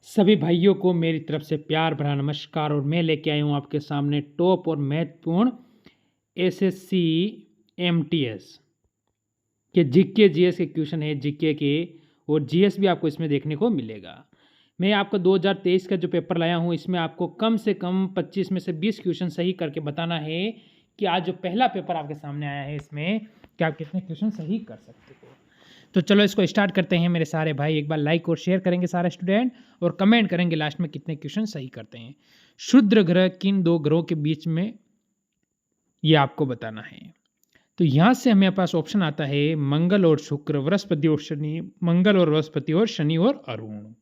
सभी भाइयों को मेरी तरफ से प्यार भरा नमस्कार। और मैं लेके आया हूँ आपके सामने टॉप और महत्वपूर्ण एसएससी एमटीएस के जीके जीएस के क्वेश्चन है, जीके के, और जीएस भी आपको इसमें देखने को मिलेगा। मैं आपको 2023 का जो पेपर लाया हूँ, इसमें आपको कम से कम 25 में से 20 क्वेश्चन सही करके बताना है कि आज जो पहला पेपर आपके सामने आया है इसमें कि आप कितने क्वेश्चन सही कर सकते हो। तो चलो इसको स्टार्ट करते हैं मेरे सारे भाई। एक बार लाइक और शेयर करेंगे सारे स्टूडेंट, और कमेंट करेंगे लास्ट में कितने क्वेश्चन सही करते हैं। क्षुद्र ग्रह किन दो ग्रहों के बीच में, ये आपको बताना है। तो यहाँ से हमें पास ऑप्शन आता है मंगल और शुक्र, बृहस्पति और शनि, मंगल और बृहस्पति, और शनि और अरुण।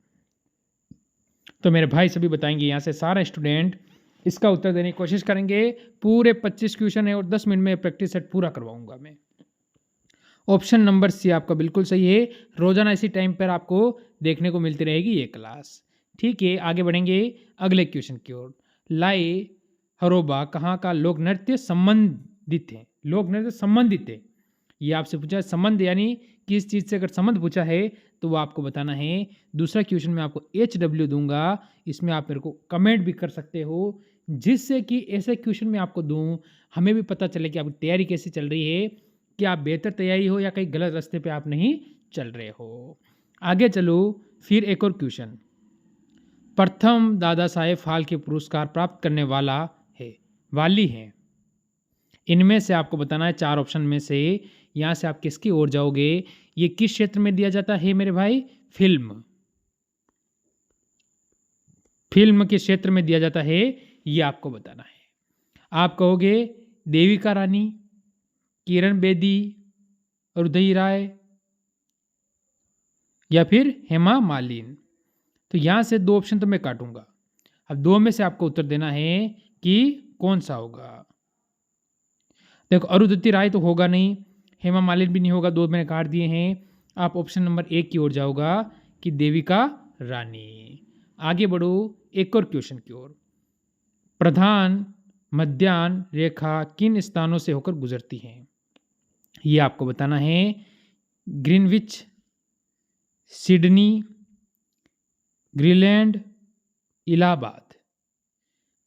तो मेरे भाई सभी बताएंगे। यहाँ से सारे स्टूडेंट इसका उत्तर देने की कोशिश करेंगे। पूरे 25 क्वेश्चन है और 10 मिनट में प्रैक्टिस सेट पूरा करवाऊंगा मैं। ऑप्शन नंबर सी आपका बिल्कुल सही है। रोजाना इसी टाइम पर आपको देखने को मिलती रहेगी ये क्लास। ठीक है, आगे बढ़ेंगे अगले क्वेश्चन की ओर। लाई हरोबा कहाँ का लोक नृत्य संबंधित है? लोक नृत्य संबंधित है, ये आपसे पूछा है। संबंध यानी किस चीज़ से अगर संबंध पूछा है तो वो आपको बताना है। दूसरा क्वेश्चन में आपको HW दूंगा, इसमें आप मेरे को कमेंट भी कर सकते हो, जिससे कि ऐसे क्वेश्चन में आपको दूं, हमें भी पता चले कि आपकी तैयारी कैसी चल रही है, कि आप बेहतर तैयारी हो या कहीं गलत रास्ते पे आप नहीं चल रहे हो। आगे चलो, फिर एक और क्वेश्चन। प्रथम दादा साहेब फाल्के पुरस्कार प्राप्त करने वाला है, वाली है, इनमें से आपको बताना है 4 ऑप्शन में से। यहाँ से आप किसकी ओर जाओगे? ये किस क्षेत्र में दिया जाता है मेरे भाई? फिल्म के क्षेत्र में दिया जाता है, ये आपको बताना है। आप कहोगे देविका रानी, किरण बेदी, रुदई राय, या फिर हेमा मालिनी। तो यहाँ से 2 ऑप्शन तो मैं काटूंगा। अब 2 में से आपको उत्तर देना है कि कौन सा होगा। देखो, अरुंधति राय तो होगा नहीं, हेमा मालिनी भी नहीं होगा, 2 मैंने काट दिए हैं। आप ऑप्शन नंबर 1 की ओर जाओगा कि देविका रानी। आगे बढ़ो एक और क्वेश्चन की ओर। प्रधान मध्याह्न रेखा किन स्थानों से होकर गुजरती है? ये आपको बताना है। Greenwich, Sydney, Greenland, Allahabad.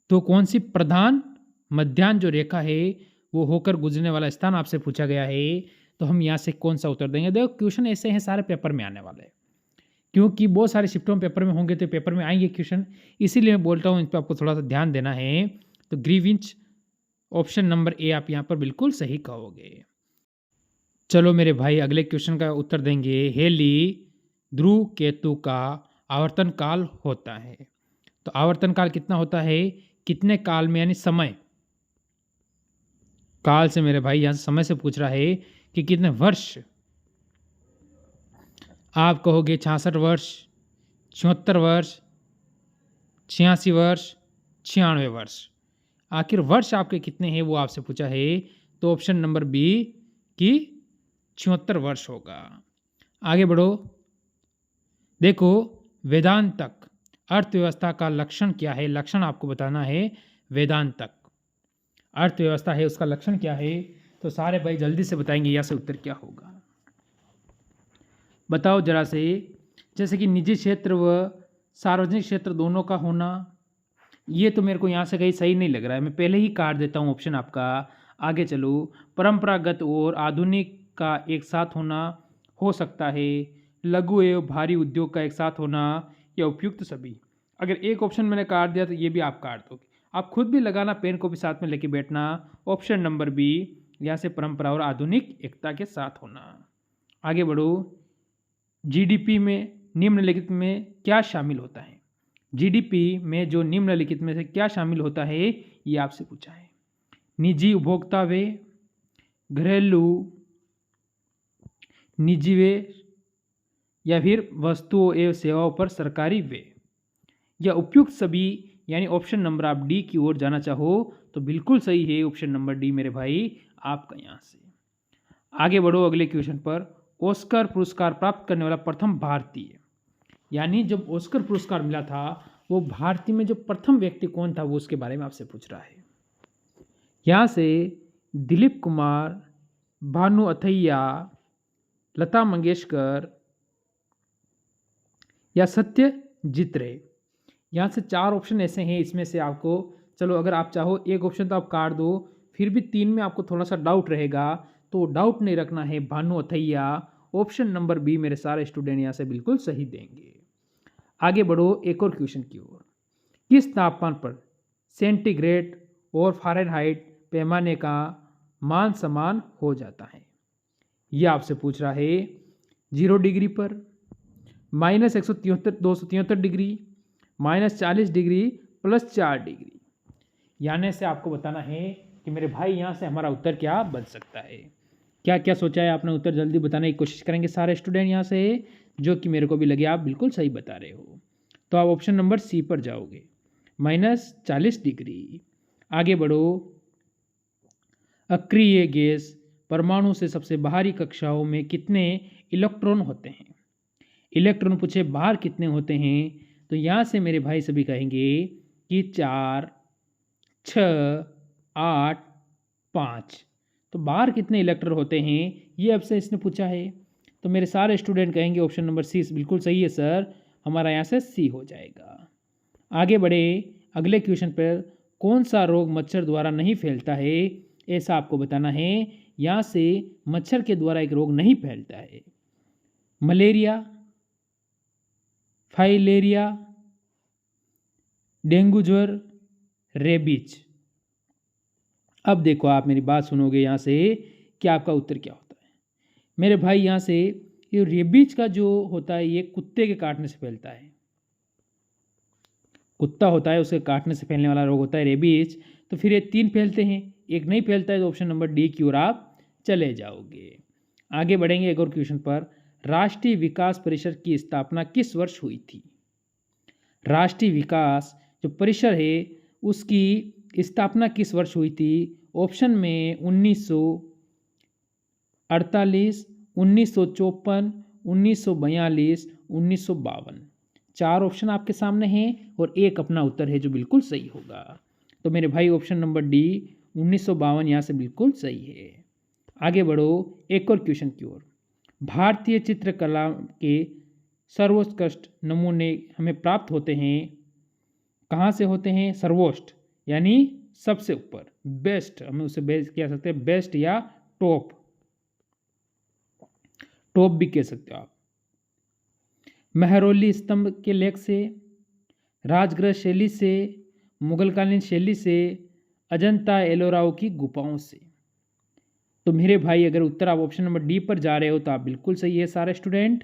तो कौन सी प्रधान मध्याह्न जो रेखा है वो होकर गुजरने वाला स्थान आपसे पूछा गया है। तो हम यहाँ से कौन सा उत्तर देंगे? देखो, क्वेश्चन ऐसे हैं, सारे पेपर में आने वाले हैं, क्योंकि बहुत सारे शिफ्टों में पेपर में होंगे तो पेपर में आएंगे क्वेश्चन, इसीलिए मैं बोलता हूँ इन पर आपको थोड़ा सा ध्यान देना है। तो ग्रीनविच ऑप्शन नंबर ए आप यहाँ पर बिल्कुल सही कहोगे। चलो मेरे भाई, अगले क्वेश्चन का उत्तर देंगे। हेली ध्रुव केतु का आवर्तन काल होता है। तो आवर्तन काल कितना होता है? कितने काल में, यानी समय काल से मेरे भाई यहाँ से समय से पूछ रहा है कि कितने वर्ष। आप कहोगे 66 वर्ष, 74 वर्ष, 86 वर्ष, 96 वर्ष। आखिर वर्ष आपके कितने हैं वो आपसे पूछा है। तो ऑप्शन नंबर बी कि 76 वर्ष होगा। आगे बढ़ो। देखो, वेदांतक अर्थव्यवस्था का लक्षण क्या है? लक्षण आपको बताना है। वेदांतक अर्थव्यवस्था है, उसका लक्षण क्या है? तो सारे भाई जल्दी से बताएंगे यहाँ से उत्तर क्या होगा। बताओ जरा से। जैसे कि निजी क्षेत्र व सार्वजनिक क्षेत्र दोनों का होना, ये तो मेरे को यहाँ से कहीं सही नहीं लग रहा है, मैं पहले ही काट देता हूँ ऑप्शन आपका। आगे चलो, परंपरागत और आधुनिक का एक साथ होना हो सकता है, लघु एवं भारी उद्योग का एक साथ होना, या उपयुक्त सभी। अगर एक ऑप्शन मैंने काट दिया तो ये भी आप काट दोगे। आप खुद भी लगाना, पेन को भी साथ में लेके बैठना। ऑप्शन नंबर बी, यहाँ से परंपरा और आधुनिक एकता के साथ होना। आगे बढ़ो। जीडीपी में निम्नलिखित में क्या शामिल होता है? जीडीपी में जो निम्नलिखित में से क्या शामिल होता है, ये आपसे पूछा है। निजी उपभोक्ता व्यय, घरेलू निजी व्यय, या फिर वस्तुओं एवं सेवाओं पर सरकारी व्यय, या उपयुक्त सभी। यानी ऑप्शन नंबर आप डी की ओर जाना चाहो तो बिल्कुल सही है ऑप्शन नंबर डी मेरे भाई आपका। यहाँ से आगे बढ़ो अगले क्वेश्चन पर। ऑस्कर पुरस्कार प्राप्त करने वाला प्रथम भारतीय, यानी जब ऑस्कर पुरस्कार मिला था वो भारतीय में जो प्रथम व्यक्ति कौन था, वो उसके बारे में आपसे पूछ रहा है। यहाँ से दिलीप कुमार, भानु अथैया, लता मंगेशकर, या सत्य जीत रहे। यहाँ से 4 ऑप्शन ऐसे हैं, इसमें से आपको, चलो अगर आप चाहो एक ऑप्शन तो आप काट दो, फिर भी 3 में आपको थोड़ा सा डाउट रहेगा, तो डाउट नहीं रखना है। भानु अथैया ऑप्शन नंबर बी मेरे सारे स्टूडेंट यहाँ से बिल्कुल सही देंगे। आगे बढ़ो एक और क्वेश्चन की ओर। किस तापमान पर सेंटीग्रेड और फ़ारेनहाइट पैमाने का मान समान हो जाता है? यह आपसे पूछ रहा है 0 डिग्री पर, -173 डिग्री, -40 डिग्री, +4 डिग्री। यानी से आपको बताना है कि मेरे भाई यहाँ से हमारा उत्तर क्या बन सकता है। क्या क्या सोचा है आपने? उत्तर जल्दी बताने की कोशिश करेंगे सारे स्टूडेंट यहाँ से, जो कि मेरे को भी लगे आप बिल्कुल सही बता रहे हो। तो आप ऑप्शन नंबर सी पर जाओगे, -40 डिग्री। आगे बढ़ो। अक्रिय गैस परमाणु से सबसे बाहरी कक्षाओं में कितने इलेक्ट्रॉन होते हैं? इलेक्ट्रॉन पूछे बाहर कितने होते हैं, तो यहाँ से मेरे भाई सभी कहेंगे कि 4, 6, 8, 5। तो बाहर कितने इलेक्ट्रॉन होते हैं ये आपसे इसने पूछा है। तो मेरे सारे स्टूडेंट कहेंगे ऑप्शन नंबर सी बिल्कुल सही है सर, हमारा यहाँ से सी हो जाएगा। आगे बढ़े अगले क्वेश्चन पर। कौन सा रोग मच्छर द्वारा नहीं फैलता है, ऐसा आपको बताना है। यहाँ से मच्छर के द्वारा एक रोग नहीं फैलता है। मलेरिया, फाइलेरिया, डेंगू ज्वर, रेबीज। अब देखो आप मेरी बात सुनोगे यहाँ से कि आपका उत्तर क्या होता है। मेरे भाई यहाँ से ये रेबीज का जो होता है ये कुत्ते के काटने से फैलता है। कुत्ता होता है उसके काटने से फैलने वाला रोग होता है रेबीज। तो फिर ये 3 फैलते हैं, एक नहीं फैलता है, तो ऑप्शन नंबर डी की ओर आप चले जाओगे। आगे बढ़ेंगे एक और क्वेश्चन पर। राष्ट्रीय विकास परिषद की स्थापना किस वर्ष हुई थी? राष्ट्रीय विकास जो परिषद है उसकी स्थापना किस वर्ष हुई थी? ऑप्शन में 1948, 1954, 1942, 1952। 4 ऑप्शन आपके सामने हैं और एक अपना उत्तर है जो बिल्कुल सही होगा। तो मेरे भाई ऑप्शन नंबर डी 1952 यहाँ से बिल्कुल सही है। आगे बढ़ो एक और क्वेश्चन की ओर। भारतीय चित्रकला के सर्वोत्कृष्ट नमूने हमें प्राप्त होते हैं, कहाँ से होते हैं? सर्वोच्च यानी सबसे ऊपर, बेस्ट, हमें उसे बेस्ट कह सकते हैं, बेस्ट या टॉप, टॉप भी कह सकते हो आप। मेहरौली स्तंभ के लेख से, राजगृह शैली से, मुगलकालीन शैली से, अजंता एलोराओं की गुफाओं से। तो मेरे भाई अगर उत्तर आप ऑप्शन नंबर डी पर जा रहे हो तो आप बिल्कुल सही है सारे स्टूडेंट।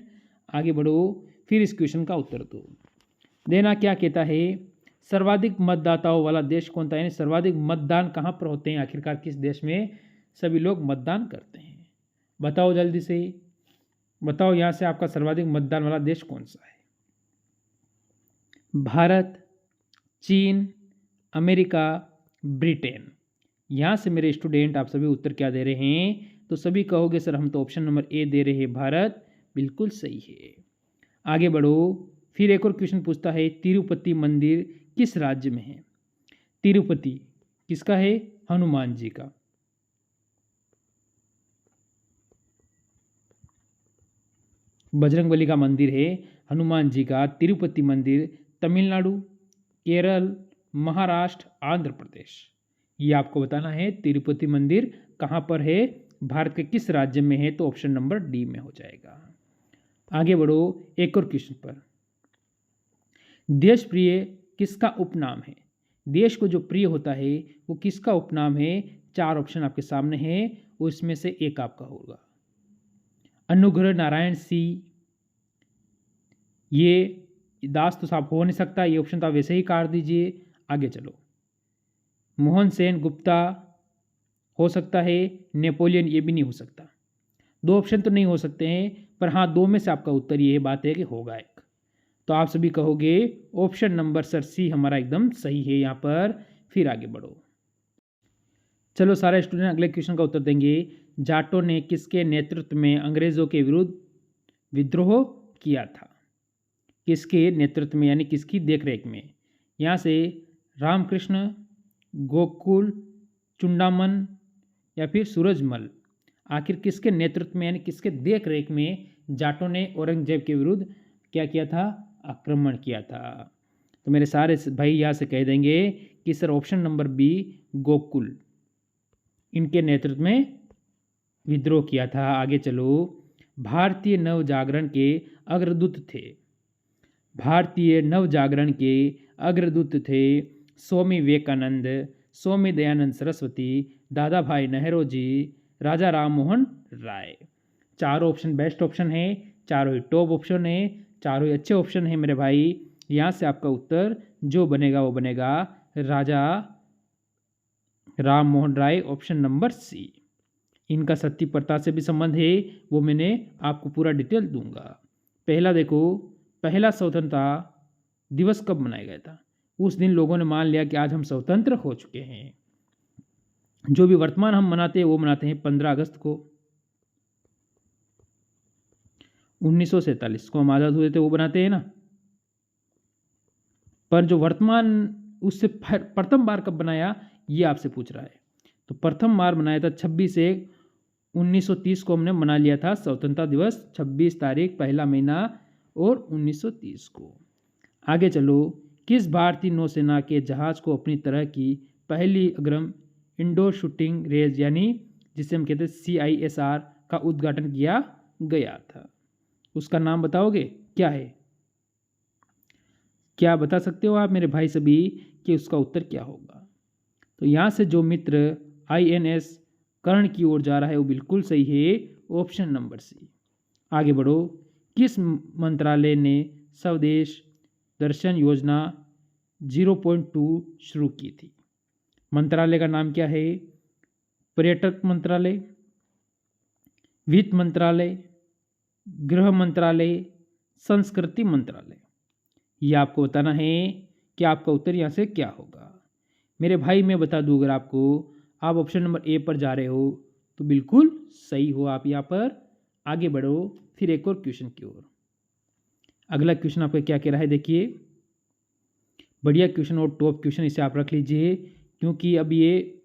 आगे बढ़ो, फिर इस क्वेश्चन का उत्तर दो। देना क्या कहता है? सर्वाधिक मतदाताओं वाला देश कौन था, यानी सर्वाधिक मतदान कहाँ पर होते हैं आखिरकार, किस देश में सभी लोग मतदान करते हैं? बताओ जल्दी से, बताओ यहाँ से आपका सर्वाधिक मतदान वाला देश कौन सा है? भारत, चीन, अमेरिका, ब्रिटेन। यहाँ से मेरे स्टूडेंट आप सभी उत्तर क्या दे रहे हैं? तो सभी कहोगे सर हम तो ऑप्शन नंबर ए दे रहे हैं, भारत। बिल्कुल सही है। आगे बढ़ो, फिर एक और क्वेश्चन पूछता है, तिरुपति मंदिर किस राज्य में है? तिरुपति किसका है? हनुमान जी का। बजरंगबली का मंदिर है, हनुमान जी का तिरुपति मंदिर तमिलनाडु, केरल, महाराष्ट्र, आंध्र प्रदेश। ये आपको बताना है तिरुपति मंदिर कहाँ पर है, भारत के किस राज्य में है, तो ऑप्शन नंबर डी में हो जाएगा। आगे बढ़ो एक और क्वेश्चन पर। देश प्रिय किसका उपनाम है? देश को जो प्रिय होता है वो किसका उपनाम है? 4 ऑप्शन आपके सामने हैं, उसमें से एक आपका होगा। अनुग्रह नारायण सिंह, ये दास तो साहब हो नहीं सकता, ये ऑप्शन तो आप वैसे ही काट दीजिए। आगे चलो, मोहन सेन गुप्ता हो सकता है, नेपोलियन ये भी नहीं हो सकता। 2 ऑप्शन तो नहीं हो सकते हैं, पर हाँ 2 में से आपका उत्तर ये बात है कि होगा एक। तो आप सभी कहोगे ऑप्शन नंबर सर सी हमारा एकदम सही है यहाँ पर। फिर आगे बढ़ो, चलो सारे स्टूडेंट अगले क्वेश्चन का उत्तर देंगे। जाटों ने किसके नेतृत्व में अंग्रेजों के विरुद्ध विद्रोह किया था? किसके नेतृत्व में यानी किसकी देखरेख में? यहाँ से रामकृष्ण, गोकुल, चुंडामन या फिर सूरजमल। आखिर किसके नेतृत्व में यानी किसके देख रेख में जाटों ने औरंगजेब के विरुद्ध क्या किया था? आक्रमण किया था। तो मेरे सारे भाई यहाँ से कह देंगे कि sir option number B Gokul, इनके नेतृत्व में विद्रोह किया था। आगे चलो, भारतीय नव जागरण के अग्रदूत थे। भारतीय नव जागरण के अग्रदूत थे स्वामी विवेकानंद, स्वामी दयानंद सरस्वती, दादा भाई नेहरू, राजा राम मोहन राय। चारों ऑप्शन बेस्ट ऑप्शन है, चारों ही टॉप ऑप्शन है, चारों ही अच्छे ऑप्शन है मेरे भाई। यहाँ से आपका उत्तर जो बनेगा वो बनेगा राजा Ram Mohan Roy, option number C. इनका सती प्रथा से भी संबंध है, वो मैंने आपको पूरा डिटेल दूंगा। पहला देखो, पहला स्वतंत्रता दिवस कब मनाया गया था? उस दिन लोगों ने मान लिया कि आज हम स्वतंत्र हो चुके हैं। जो भी वर्तमान हम मनाते हैं वो मनाते हैं 15 अगस्त को। 1947 को हम आज़ाद हुए थे, वो बनाते हैं ना। पर जो वर्तमान उससे प्रथम बार कब बनाया ये आपसे पूछ रहा है। तो प्रथम बार बनाया था 26/1/1930 को हमने मना लिया था स्वतंत्रता दिवस, 26 तारीख पहला महीना और 1930 को। आगे चलो, किस भारतीय नौसेना के जहाज को अपनी तरह की पहली अग्रम इंडोर शूटिंग रेंज यानी जिसे हम कहते हैं CISR का उद्घाटन किया गया था? उसका नाम बताओगे क्या है? क्या बता सकते हो आप मेरे भाई सभी कि उसका उत्तर क्या होगा? तो यहाँ से जो मित्र INS कर्ण की ओर जा रहा है वो बिल्कुल सही है, ऑप्शन नंबर सी। आगे बढ़ो, किस मंत्रालय ने स्वदेश दर्शन योजना 0.2 शुरू की थी? मंत्रालय का नाम क्या है? पर्यटक मंत्रालय, वित्त मंत्रालय, गृह मंत्रालय, संस्कृति मंत्रालय। ये आपको बताना है कि आपका उत्तर यहाँ से क्या होगा। मेरे भाई मैं बता दूँ, अगर आपको आप ऑप्शन नंबर ए पर जा रहे हो तो बिल्कुल सही हो आप यहाँ पर। आगे बढ़ो फिर एक और क्वेश्चन की ओर। अगला क्वेश्चन आपका क्या कह रहा है, देखिए बढ़िया क्वेश्चन और टॉप क्वेश्चन, इसे आप रख लीजिए क्योंकि अब ये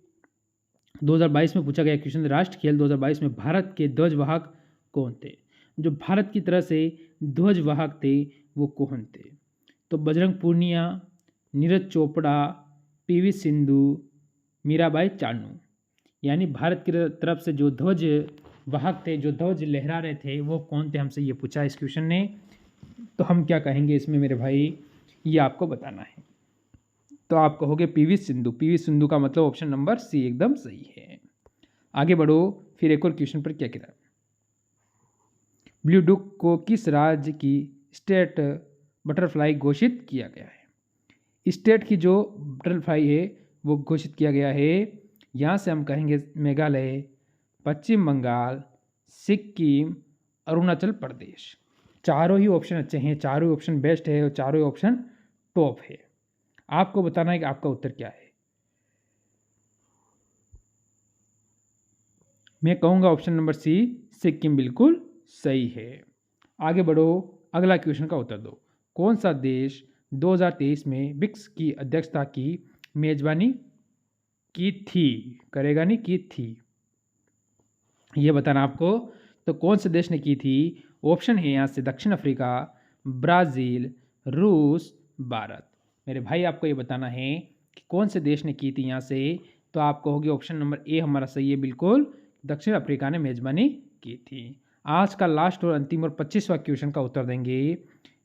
2022 में पूछा गया क्वेश्चन। राष्ट्र खेल 2022 में भारत के ध्वजवाहक कौन थे? जो भारत की तरह से ध्वजवाहक थे वो कौन थे? तो बजरंग पूनिया, नीरज चोपड़ा, PV सिंधु, मीराबाई चानू। यानी भारत की तरफ से जो ध्वज वाहक थे, जो ध्वज लहरा रहे थे, वो कौन थे? हमसे ये पूछा इस क्वेश्चन ने। तो हम क्या कहेंगे इसमें मेरे भाई, ये आपको बताना है। तो आप कहोगे PV सिंधु। PV सिंधु का मतलब ऑप्शन नंबर सी एकदम सही है। आगे बढ़ो फिर एक और क्वेश्चन पर क्या कह रहा है। ब्लू डुक को किस राज्य की स्टेट बटरफ्लाई घोषित किया गया है? स्टेट की जो बटरफ्लाई है वो घोषित किया गया है। यहाँ से हम कहेंगे मेघालय, पश्चिम बंगाल, सिक्किम, अरुणाचल प्रदेश। चारों ही ऑप्शन अच्छे हैं, चारों ही ऑप्शन बेस्ट है और चारों ही ऑप्शन टॉप है। आपको बताना है कि आपका उत्तर क्या है। मैं कहूँगा ऑप्शन नंबर सी, सिक्किम बिल्कुल सही है। आगे बढ़ो, अगला क्वेश्चन का उत्तर दो। कौन सा देश 2023 में ब्रिक्स की अध्यक्षता की मेजबानी की थी? करेगा नहीं, की थी, ये बताना आपको। तो कौन से देश ने की थी? ऑप्शन है यहाँ से दक्षिण अफ्रीका, ब्राज़ील, रूस, भारत। मेरे भाई आपको ये बताना है कि कौन से देश ने की थी यहाँ से। तो आप कहोगे ऑप्शन नंबर ए हमारा सही है, बिल्कुल दक्षिण अफ्रीका ने मेजबानी की थी। आज का लास्ट और अंतिम और 25वां क्वेश्चन का उत्तर देंगे।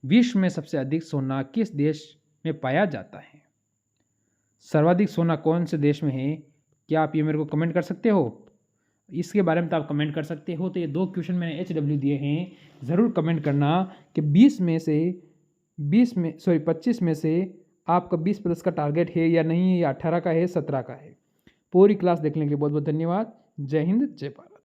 विश्व में सबसे अधिक सोना किस देश में पाया जाता है? सर्वाधिक सोना कौन से देश में है? क्या आप ये मेरे को कमेंट कर सकते हो? इसके बारे में तो आप कमेंट कर सकते हो। तो ये 2 क्वेश्चन मैंने HW दिए हैं, ज़रूर कमेंट करना कि 25 में से आपका 20+ का टारगेट है या नहीं, या 18 का है, 17 का है। पूरी क्लास देखने के लिए बहुत बहुत धन्यवाद। जय हिंद, जय भारत।